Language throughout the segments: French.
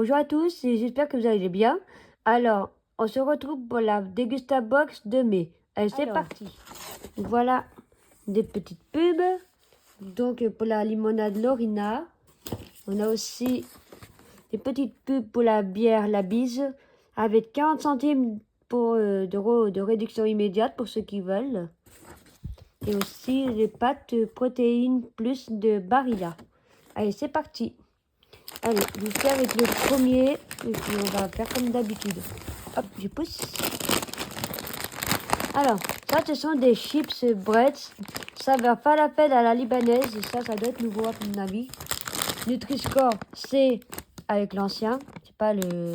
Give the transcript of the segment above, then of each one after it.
Bonjour à tous et j'espère que vous allez bien. Alors, on se retrouve pour la Dégusta Box de mai. Allez, c'est parti. Voilà des petites pubs. Donc, pour la limonade Lorina. On a aussi des petites pubs pour la bière La Bise avec 40 centimes d'euros de réduction immédiate pour ceux qui veulent. Et aussi les pâtes protéines plus de Barilla. Allez, c'est parti. Allez, je fais avec le premier, et puis on va faire comme d'habitude. Hop, je pousse. Alors, ça, ce sont des chips Bretz, saveur falafel à la libanaise. Ça doit être nouveau à mon avis. Nutri-Score, c'est avec l'ancien, c'est pas le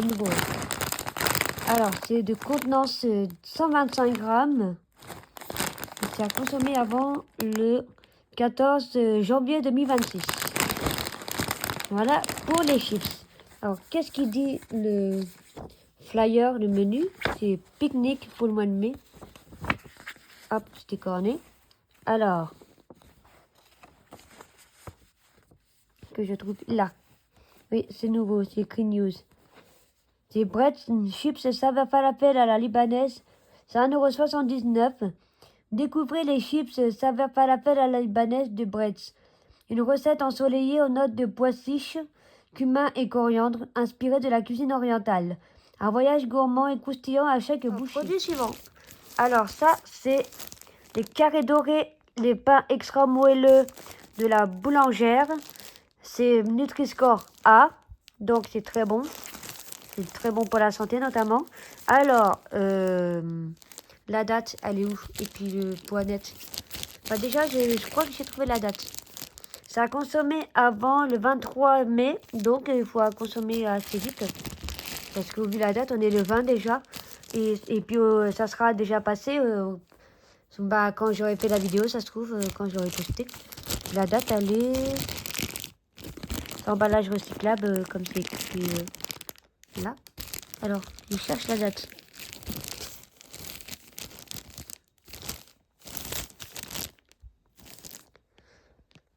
nouveau. Alors, c'est de contenance 125 grammes. C'est à consommer avant le 14 janvier 2026. Voilà pour les chips. Alors, qu'est-ce qu'il dit le flyer, le menu? C'est pique-nique pour le mois de mai. Hop, c'était corné. Alors, que je trouve là. Oui, c'est nouveau, c'est écrit news. C'est Bretz chips saveur falafel à la libanaise. C'est 1,79 €. Découvrez les chips saveur falafel à la libanaise de Bretz. Une recette ensoleillée aux notes de pois chiches, cumin et coriandre, inspirée de la cuisine orientale. Un voyage gourmand et croustillant à chaque bouchée. Produit suivant. Alors ça, c'est les carrés dorés, les pains extra moelleux de la boulangère. C'est Nutri-Score A, donc c'est très bon. C'est très bon pour la santé notamment. Alors, la date, elle est où? Et puis le poids net. Bah déjà, je crois que j'ai trouvé la date. Ça a consommé avant le 23 mai, donc il faut consommer assez vite. Parce que vu la date, on est le 20 déjà. Et puis ça sera déjà passé quand j'aurai fait la vidéo, ça se trouve, quand j'aurai posté. La date, elle est... emballage recyclable, comme c'est écrit là. Alors, je cherche la date.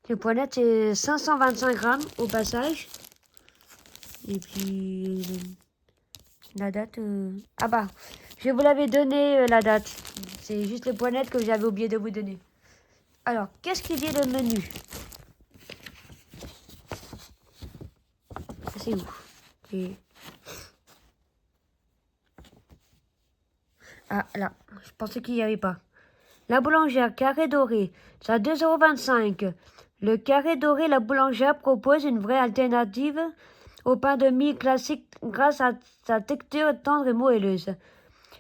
Le poids net, c'est 525 grammes au passage. Et puis, la date... Ah bah, je vous l'avais donné, la date. C'est juste le poids net que j'avais oublié de vous donner. Alors, qu'est-ce qu'il dit le menu? C'est où? Et... Ah, là, je pensais qu'il n'y avait pas. La boulangère carré doré, c'est à 2,25 €. Le carré doré, la boulangère propose une vraie alternative au pain de mie classique grâce à sa texture tendre et moelleuse.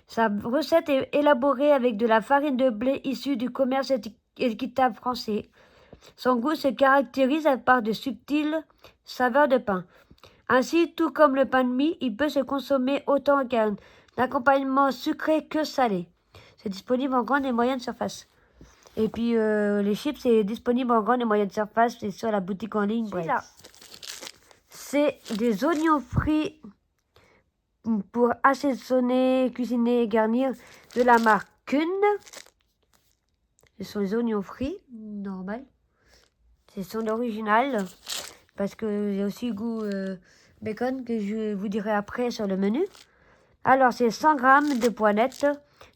Sa recette est élaborée avec de la farine de blé issue du commerce équitable français. Son goût se caractérise par de subtiles saveurs de pain. Ainsi, tout comme le pain de mie, il peut se consommer autant qu'un accompagnement sucré que salé. C'est disponible en grande et moyenne surface. Et puis les chips, c'est disponible en grande et moyenne surface. C'est sur la boutique en ligne. C'est des oignons frits pour assaisonner, cuisiner et garnir de la marque Kuhn. Ce sont les oignons frits, normal. Ce sont l'original. Parce que j'ai aussi goût bacon que je vous dirai après sur le menu. Alors, c'est 100 grammes de pois net.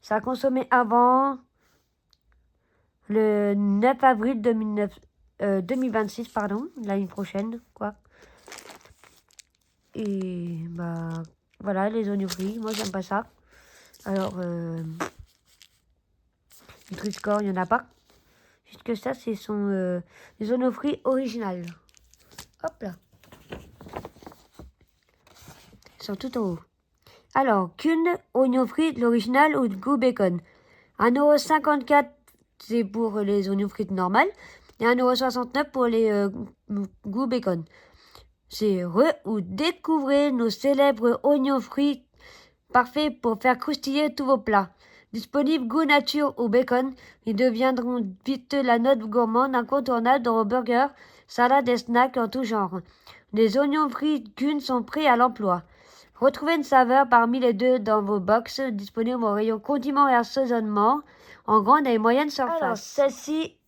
Ça a consommé avant le 9 avril 2026, pardon, l'année prochaine, quoi. Et bah, voilà, les oignons frits. Moi, j'aime pas ça. Alors, Nutri-Score, il n'y en a pas. Juste que ça, ce sont les oignons frits originales. Hop là. Ils sont tout en haut. Alors, Kuhn, oignons frits, l'original ou goût bacon. 1,54 €, c'est pour les oignons frites normales. Et 1,69 € pour les goût bacon. C'est ou découvrez nos célèbres oignons frits parfaits pour faire croustiller tous vos plats. Disponibles goût nature ou bacon, ils deviendront vite la note gourmande incontournable dans vos burgers, salades et snacks en tout genre. Les oignons frits Kuhn sont prêts à l'emploi. Retrouvez une saveur parmi les deux dans vos box disponibles au rayon condiments et assaisonnement en grande et moyenne surface. Alors, celle-ci,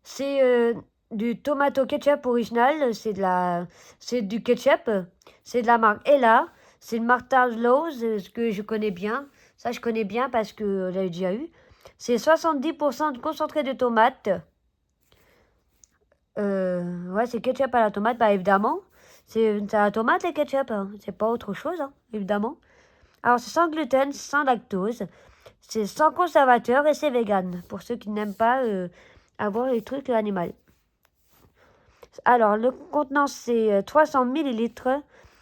c'est du tomato ketchup original, c'est du ketchup. C'est de la marque Ella. C'est une Martha's Laws, ce que je connais bien. Ça, je connais bien parce que j'avais déjà eu. C'est 70% de concentré de tomate. Ouais, c'est ketchup à la tomate, bah évidemment. C'est à la tomate et ketchup, hein. C'est pas autre chose, hein, évidemment. Alors, c'est sans gluten, sans lactose. C'est sans conservateur et c'est vegan. Pour ceux qui n'aiment pas avoir les trucs animaux. Alors, le contenant, c'est 300 millilitres.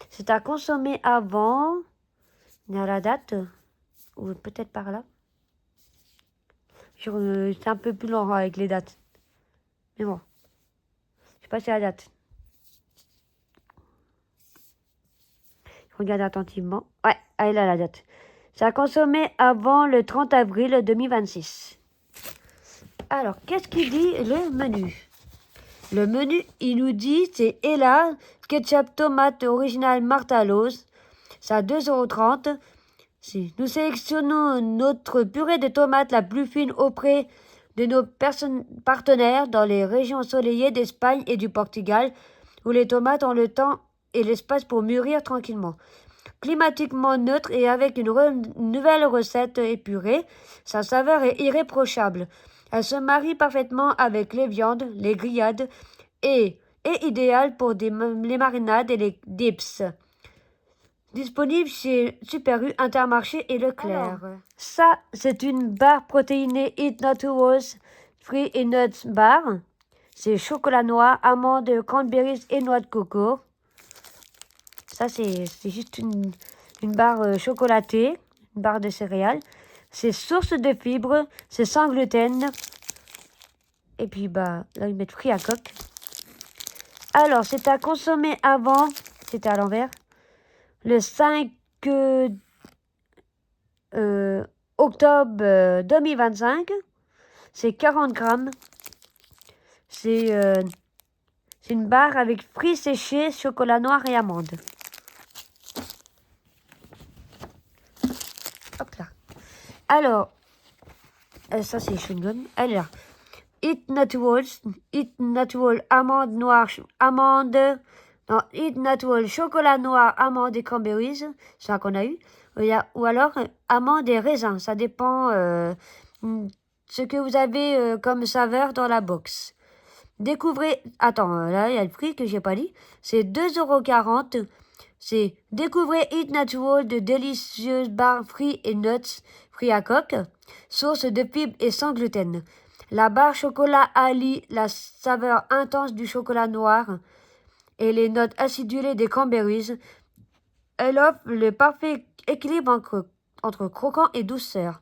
C'est à consommer avant. Il y a la date. Ou peut-être par là. C'est un peu plus long avec les dates. Mais bon. Je sais pas si la date. Je regarde attentivement. Ouais, elle a la date. C'est à consommer avant le 30 avril 2026. Alors, qu'est-ce qu'il dit le menu? Le menu, il nous dit, c'est Ella, ketchup tomate original Martha's. C'est à 2,30 €. Si nous sélectionnons notre purée de tomates la plus fine auprès de nos partenaires dans les régions ensoleillées d'Espagne et du Portugal, où les tomates ont le temps et l'espace pour mûrir tranquillement. Climatiquement neutre et avec une nouvelle recette épurée, sa saveur est irréprochable. Elle se marie parfaitement avec les viandes, les grillades et est idéale pour les marinades et les dips. Disponible chez Super U, Intermarché et Leclerc. Alors, ça, c'est une barre protéinée Eat Naturals Fruits et Nuts Bar. C'est chocolat noir, amandes, cranberries et noix de coco. Ça, c'est juste une barre chocolatée, une barre de céréales. C'est source de fibres, c'est sans gluten. Et puis, bah, là, ils mettent fruits à coque. Alors, c'est à consommer avant, c'était à l'envers, le 5 octobre 2025. C'est 40 grammes. C'est une barre avec fruits séchés, chocolat noir et amandes. Hop là. Alors, ça c'est chewing-gum. Elle est là. Eat Natural, amande noire, amande. Non, Eat Natural, chocolat noir, amande et cranberries. C'est ça qu'on a eu. Ou alors, amande et raisin. Ça dépend ce que vous avez comme saveur dans la box. Découvrez. Attends, là, il y a le prix que j'ai pas dit. C'est 2,40 €. C'est Découvrez Eat Natural de délicieuses barres fruits et nuts, fruits à coque, source de fibres et sans gluten. La barre chocolat allie la saveur intense du chocolat noir et les notes acidulées des cranberries. Elle offre le parfait équilibre entre croquant et douceur.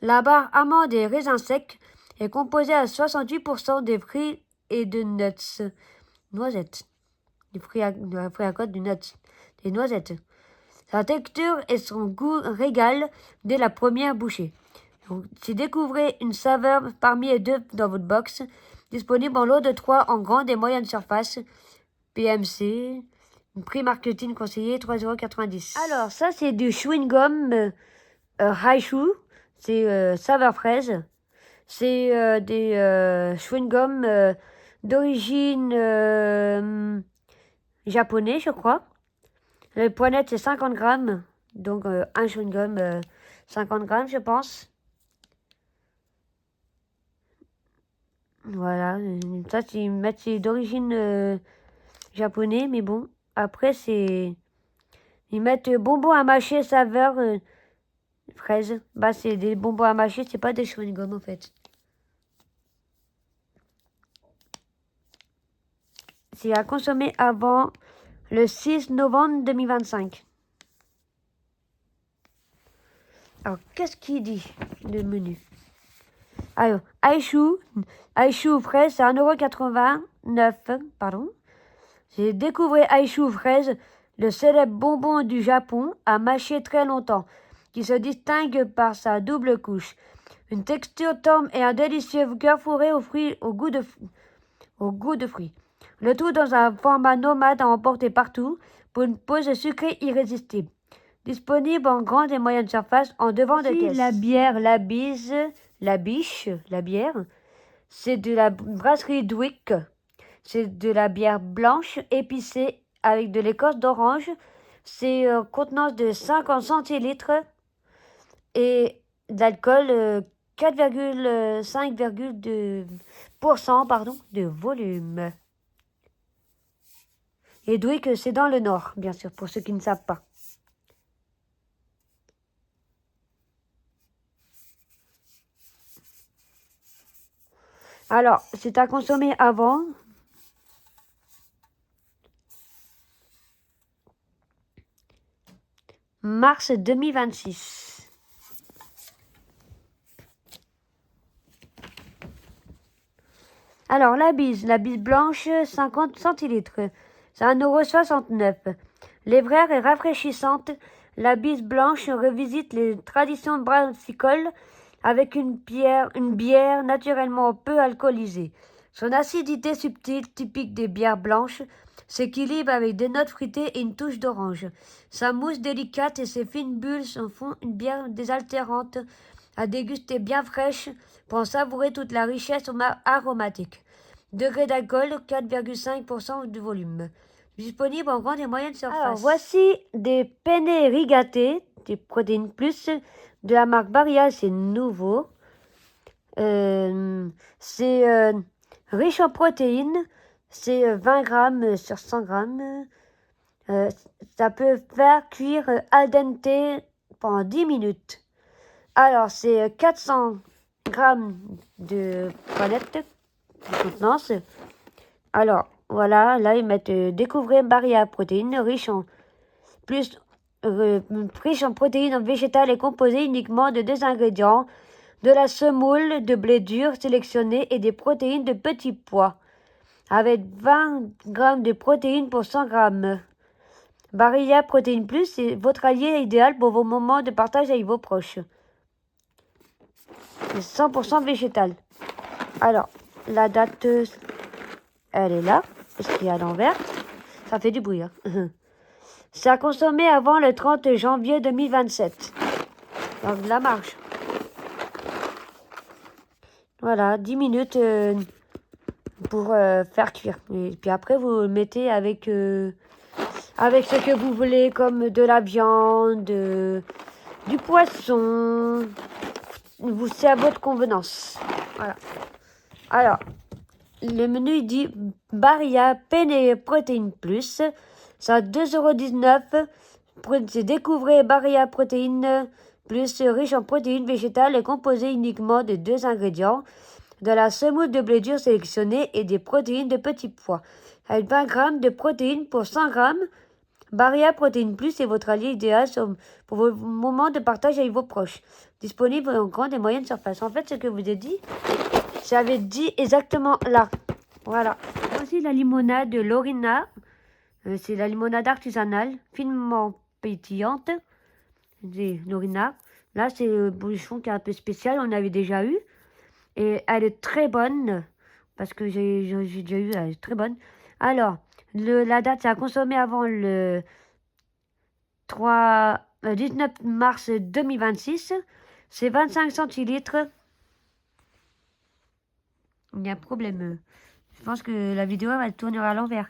La barre amande et raisin sec est composée à 68% des fruits et de nuts. Noisettes. Des fruits à côte, du nuts. Des noisettes. Sa texture et son goût régalent dès la première bouchée. Si découvrez une saveur parmi les deux dans votre box, disponible en lot de 3 en grande et moyenne surface, PMC, prix marketing conseillé 3,90 €. Alors ça c'est du chewing-gum Haishu, c'est saveur fraise. C'est des chewing-gum d'origine japonais, je crois. Le poids net, c'est 50 grammes. Donc, un chewing-gum, 50 grammes, je pense. Voilà. Ça, c'est d'origine japonais, mais bon. Après, c'est... Ils mettent bonbons à mâcher saveur fraise. Bah, c'est des bonbons à mâcher, c'est pas des chewing-gums, en fait. C'est à consommer avant le 6 novembre 2025. Alors, qu'est-ce qu'il dit, le menu? Alors, Aishu fraise, c'est 1,89 €, pardon. J'ai découvert Aishu fraise, le célèbre bonbon du Japon, à mâcher très longtemps, qui se distingue par sa double couche. Une texture tendre et un délicieux cœur fourré au goût de fruits. Le tout dans un format nomade à emporter partout pour une pause sucrée irrésistible. Disponible en grande et moyenne surface en devant de caisse. La bière, la biche, la bière, c'est de la brasserie Dwick. C'est de la bière blanche, épicée, avec de l'écorce d'orange. C'est contenance de 50 centilitres et d'alcool 4,5% pardon, de volume. Et Druick, c'est dans le nord, bien sûr, pour ceux qui ne savent pas. Alors, c'est à consommer avant. Mars 2026. Alors, la bise blanche, 50 centilitres. C'est 1,69 €. Lèvrière et rafraîchissante, la bise blanche revisite les traditions brassicoles avec une bière naturellement peu alcoolisée. Son acidité subtile, typique des bières blanches, s'équilibre avec des notes fruitées et une touche d'orange. Sa mousse délicate et ses fines bulles en font une bière désaltérante à déguster bien fraîche pour en savourer toute la richesse aromatique. Degré d'alcool, 4,5% de volume. Disponible en grande et moyenne surface. Alors, voici des penne rigate, des protéines plus, de la marque Barilla, c'est nouveau. C'est riche en protéines, c'est 20 grammes sur 100 grammes. Ça peut faire cuire al dente pendant 10 minutes. Alors, c'est 400 grammes de toilette, de contenance. Alors, voilà, là, ils mettent découvrir Barilla protéines riche en protéines végétales et composées uniquement de 2 ingrédients, de la semoule de blé dur sélectionnée et des protéines de petits pois, avec 20 grammes de protéines pour 100 grammes. Barilla Protéines Plus, c'est votre allié idéal pour vos moments de partage avec vos proches. C'est 100% végétal. Alors, la date, elle est là, parce qu'il y a l'envers. Ça fait du bruit, hein. C'est à consommer avant le 30 janvier 2027. Donc, de la marge. Voilà, 10 minutes pour faire cuire. Et puis après, vous le mettez avec ce que vous voulez, comme de la viande, du poisson. C'est à votre convenance. Voilà. Alors, le menu il dit Barilla Penne Protéines Plus. C'est à 2,19 €. Découvrez Barilla Protéines Plus, riche en protéines végétales et composé uniquement de 2 ingrédients, de la semoule de blé dur sélectionnée et des protéines de petits pois. Avec 20 grammes de protéines pour 100 grammes, Barilla Protéines Plus est votre allié idéal pour vos moments de partage avec vos proches. Disponible en grande et moyenne surface. En fait, ce que je vous ai dit, j'avais dit exactement là. Voilà. Voici la limonade de Lorina. C'est la limonade artisanale, finement pétillante. C'est Lorina. Là, c'est le bouchon qui est un peu spécial. On avait déjà eu. Et elle est très bonne. Parce que j'ai déjà eu. Elle est très bonne. Alors, la date, c'est à consommer avant le 19 mars 2026. C'est 25 centilitres. Il y a un problème. Je pense que la vidéo elle tournera à l'envers.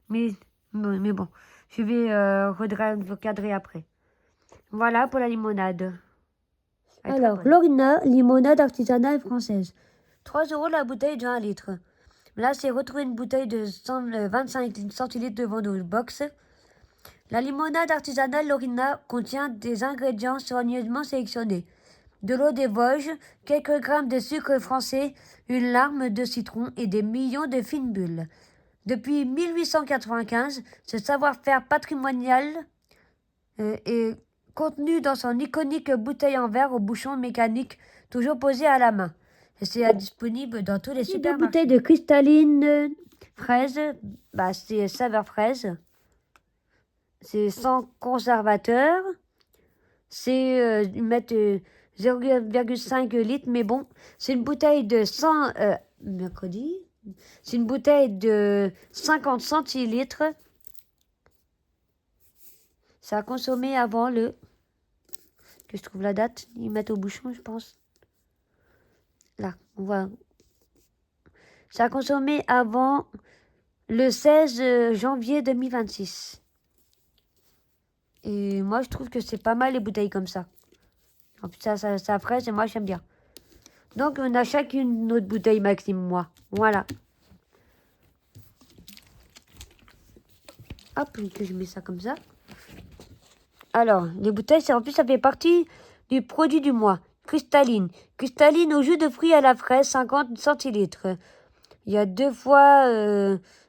Mais bon, je vais recadrer après. Voilà pour la limonade. Alors, Lorina, limonade artisanale française. 3 € la bouteille de 1 litre. Là, c'est retrouver une bouteille de 25 centilitres de Vendôme Box. La limonade artisanale Lorina contient des ingrédients soigneusement sélectionnés. De l'eau des Vosges, quelques grammes de sucre français, une larme de citron et des millions de fines bulles. Depuis 1895, ce savoir-faire patrimonial est contenu dans son iconique bouteille en verre au bouchon mécanique, toujours posé à la main. Et c'est disponible dans tous les supermarchés. Des bouteilles de cristalline fraise, c'est saveur fraise. C'est sans conservateur. C'est ils mettent 0,5 litres, mais bon, c'est une bouteille de 100 mercredi. C'est une bouteille de 50 centilitres. Ça a consommé avant le... Que je trouve la date. Ils mettent au bouchon, je pense. Là, on voit. Ça a consommé avant le 16 janvier 2026. Et moi, je trouve que c'est pas mal les bouteilles comme ça. En plus, ça fraîche et moi, j'aime bien. Donc, on a chacune notre bouteille Maxime, moi. Voilà. Hop, que je mets ça comme ça. Alors, les bouteilles, en plus, ça fait partie du produit du mois. Cristalline. Cristalline au jus de fruits à la fraise, 50 centilitres. Il y a 2 fois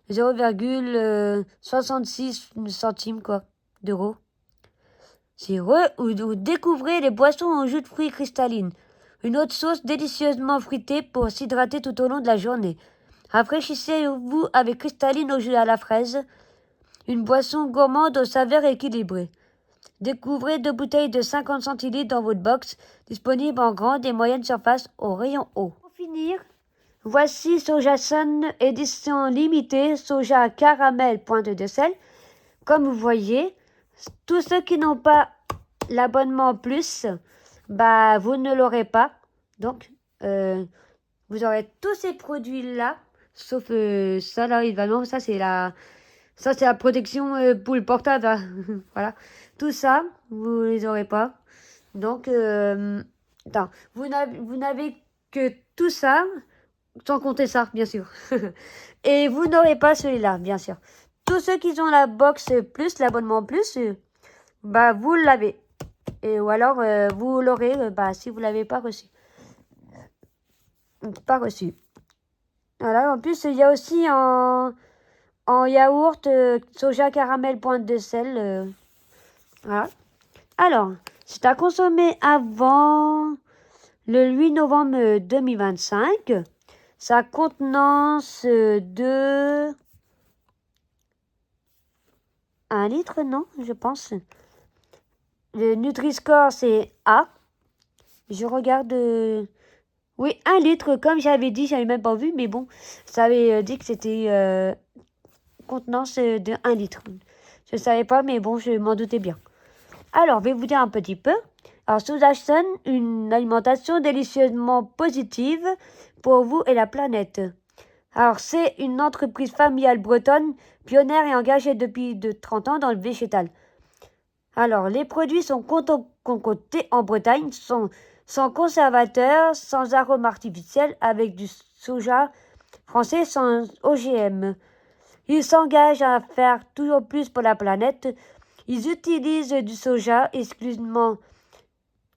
0,66 centimes, quoi, d'euros. C'est ou découvrez les boissons au jus de fruits cristalline. Une autre sauce délicieusement fruitée pour s'hydrater tout au long de la journée. Rafraîchissez-vous avec cristalline au jus à la fraise. Une boisson gourmande aux saveurs équilibrées. Découvrez 2 bouteilles de 50 centilitres dans votre box, disponibles en grande et moyenne surface au rayon haut. Pour finir, voici Sojasun édition limitée, soja caramel pointe de sel. Comme vous voyez, tous ceux qui n'ont pas l'abonnement plus, bah vous ne l'aurez pas. Donc, vous aurez tous ces produits-là, sauf ça là, évidemment, ça c'est la protection pour le portable. Hein. Voilà. Tout ça, vous les aurez pas. Donc, attends, vous n'avez que tout ça, sans compter ça, bien sûr. Et vous n'aurez pas celui-là, bien sûr. Tous ceux qui ont la box plus, l'abonnement plus, bah vous l'avez. Et ou alors vous l'aurez, bah si vous l'avez pas reçu. Pas reçu. Voilà. En plus, il y a aussi en yaourt soja caramel pointe de sel. Voilà. Alors, c'est à consommer avant le 8 novembre 2025. Sa contenance de 1 litre, non, je pense. Le Nutri-Score, c'est A. Je regarde... oui, 1 litre, comme j'avais dit, j'avais même pas vu, mais bon, ça avait dit que c'était contenance de 1 litre. Je ne savais pas, mais bon, je m'en doutais bien. Alors, je vais vous dire un petit peu. Alors, Sojasun, une alimentation délicieusement positive pour vous et la planète. Alors, c'est une entreprise familiale bretonne, pionnière et engagée depuis de 30 ans dans le végétal. Alors, les produits sont concoctés en Bretagne, sont sans conservateur, sans arôme artificiel, avec du soja français sans OGM. Ils s'engagent à faire toujours plus pour la planète. Ils utilisent du soja exclusivement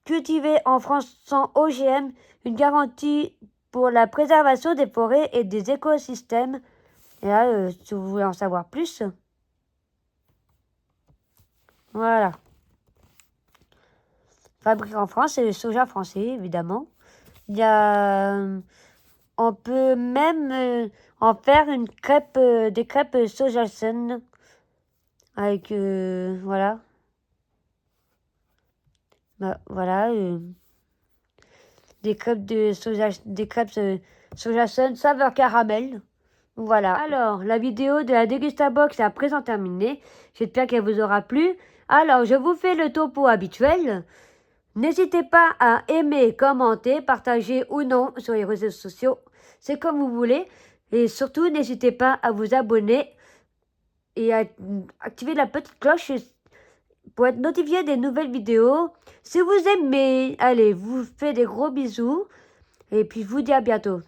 cultivé en France sans OGM, une garantie pour la préservation des forêts et des écosystèmes. Et là, si vous voulez en savoir plus, voilà. Fabriqué en France, c'est le soja français, évidemment. Il y a, on peut même en faire une crêpe, des crêpes Sojasun avec, voilà. Bah, voilà, des crêpes de soja, des crêpes Sojasun saveur caramel. Voilà. Alors, la vidéo de la Degustabox est à présent terminée. J'espère qu'elle vous aura plu. Alors, je vous fais le topo habituel. N'hésitez pas à aimer, commenter, partager ou non sur les réseaux sociaux. C'est comme vous voulez. Et surtout, n'hésitez pas à vous abonner et à activer la petite cloche pour être notifié des nouvelles vidéos. Si vous aimez, allez, vous faites des gros bisous. Et puis, je vous dis à bientôt.